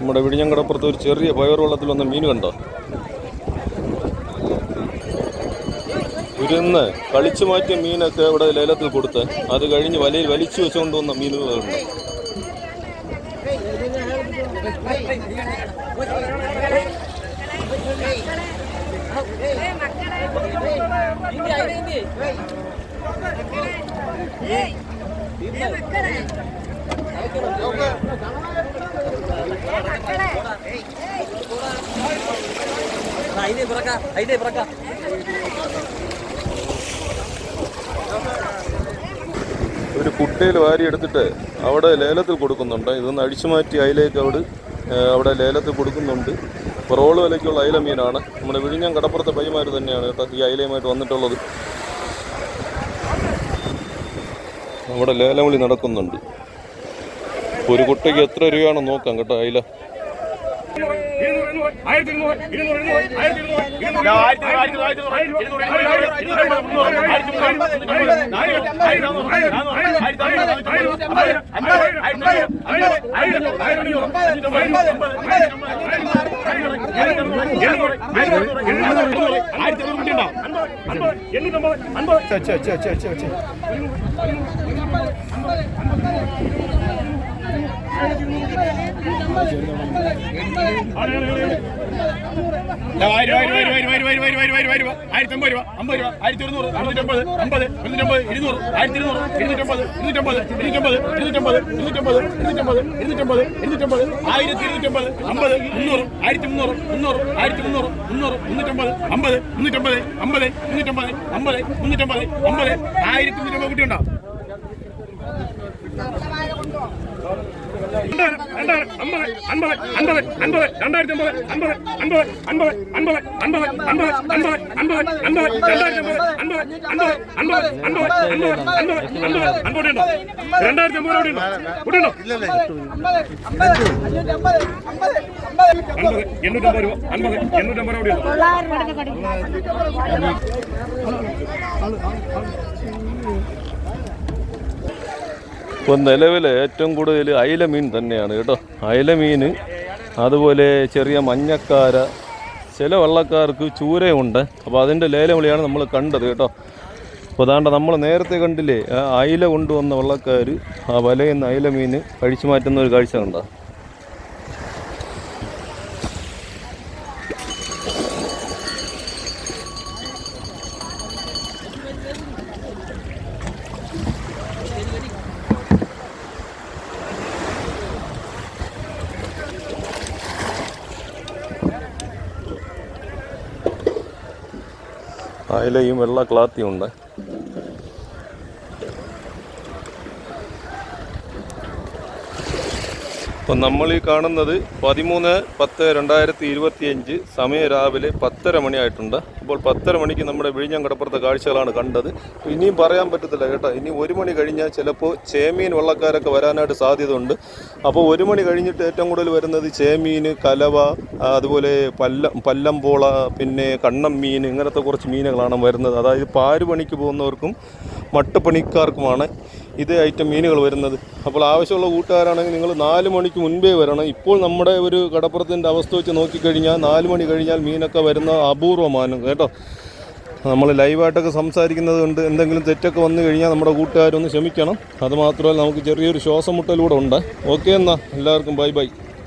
നമ്മുടെ വിഴിഞ്ഞങ്കടപ്പുറത്ത് ഒരു ചെറിയ പയറുവെള്ളത്തിൽ വന്ന മീൻ കണ്ടോ? ഇരുന്ന് കളിച്ചു മാറ്റിയ മീനൊക്കെ ഇവിടെ ലേലത്തിൽ കൊടുത്ത് അത് കഴിഞ്ഞ് വലയിൽ വലിച്ചു വെച്ചുകൊണ്ട് വന്ന മീനുകളുണ്ട്. ഒരു കുട്ടയിൽ വാരി എടുത്തിട്ട് അവിടെ ലേലത്തിൽ കൊടുക്കുന്നുണ്ട്. ഇതൊന്ന് അടിച്ചു മാറ്റി അയിലേക്ക് അവിടെ ലേലത്തിൽ കൊടുക്കുന്നുണ്ട്. റോള് വിലയ്ക്കുള്ള അയില മീനാണ്. നമ്മുടെ വിഴിഞ്ഞം കടപ്പുറത്തെ പയ്യന്മാർ തന്നെയാണ് കേട്ടോ ഈ അയിലയുമായിട്ട് വന്നിട്ടുള്ളത്. അവിടെ ലേലം വിളി നടക്കുന്നുണ്ട്. ഒരു കുട്ടയ്ക്ക് എത്ര രൂപയാണെന്ന് നോക്കാം കേട്ടോ അയില. ഇപ്പോൾ നിലവിൽ ഏറ്റവും കൂടുതൽ അയില മീൻ തന്നെയാണ് കേട്ടോ. അയില മീൻ, അതുപോലെ ചെറിയ മഞ്ഞക്കാര, ചില വള്ളക്കാർക്ക് ചൂരയുണ്ട്. അപ്പോൾ അതിൻ്റെ ലേലം വിളിയാണ് നമ്മൾ കണ്ടത് കേട്ടോ. അപ്പോൾ അതാണ്ട് നമ്മൾ നേരത്തെ കണ്ടില്ലേ അയില കൊണ്ടുവന്ന വള്ളക്കാർ ആ വലയിൽ നിന്ന് അയില മീൻ കഴിച്ചു മാറ്റുന്ന ഒരു കാഴ്ച കണ്ടോ. അയിലയും വെള്ള ക്ലാത്തിയും ഉണ്ട്. അപ്പം നമ്മൾ ഈ കാണുന്നത് 13/10/2025 സമയം രാവിലെ 10:30 മണിയായിട്ടുണ്ട്. അപ്പോൾ 10:30 മണിക്ക് നമ്മുടെ വിഴിഞ്ഞം കടപ്പുറത്തെ കാഴ്ചകളാണ് കണ്ടത്. ഇനിയും പറയാൻ പറ്റത്തില്ല കേട്ടോ. ഇനി 1 മണി കഴിഞ്ഞാൽ ചിലപ്പോൾ ചേമീൻ വള്ളക്കാരൊക്കെ വരാനായിട്ട് സാധ്യത ഉണ്ട്. അപ്പോൾ 1 മണി കഴിഞ്ഞിട്ട് ഏറ്റവും കൂടുതൽ വരുന്നത് ചേമീൻ, കലവ, അതുപോലെ പല്ലംപോള, പിന്നെ കണ്ണം മീൻ, ഇങ്ങനത്തെ കുറച്ച് മീനുകളാണ് വരുന്നത്. അതായത് പാരുപണിക്ക് പോകുന്നവർക്കും മട്ടുപണിക്കാർക്കുമാണ് ഇതേ ഐറ്റം മീനുകൾ വരുന്നത്. അപ്പോൾ ആവശ്യമുള്ള കൂട്ടുകാരാണെങ്കിൽ നിങ്ങൾ 4 മണിക്ക് മുൻപേ വരണം. ഇപ്പോൾ നമ്മുടെ ഒരു കടപ്പുറത്തിൻ്റെ അവസ്ഥ വെച്ച് നോക്കിക്കഴിഞ്ഞാൽ 4 മണി കഴിഞ്ഞാൽ മീനൊക്കെ വരുന്ന അപൂർവമാണ് കേട്ടോ. നമ്മൾ ലൈവായിട്ടൊക്കെ സംസാരിക്കുന്നത് കൊണ്ട് എന്തെങ്കിലും തെറ്റൊക്കെ വന്നു കഴിഞ്ഞാൽ നമ്മുടെ കൂട്ടുകാരൊന്ന് ക്ഷമിക്കണം. അതുമാത്രമല്ല നമുക്ക് ചെറിയൊരു ശ്വാസം മുട്ടലൂടെ ഉണ്ട്. ഓക്കെ എന്നാൽ എല്ലാവർക്കും ബൈ ബൈ.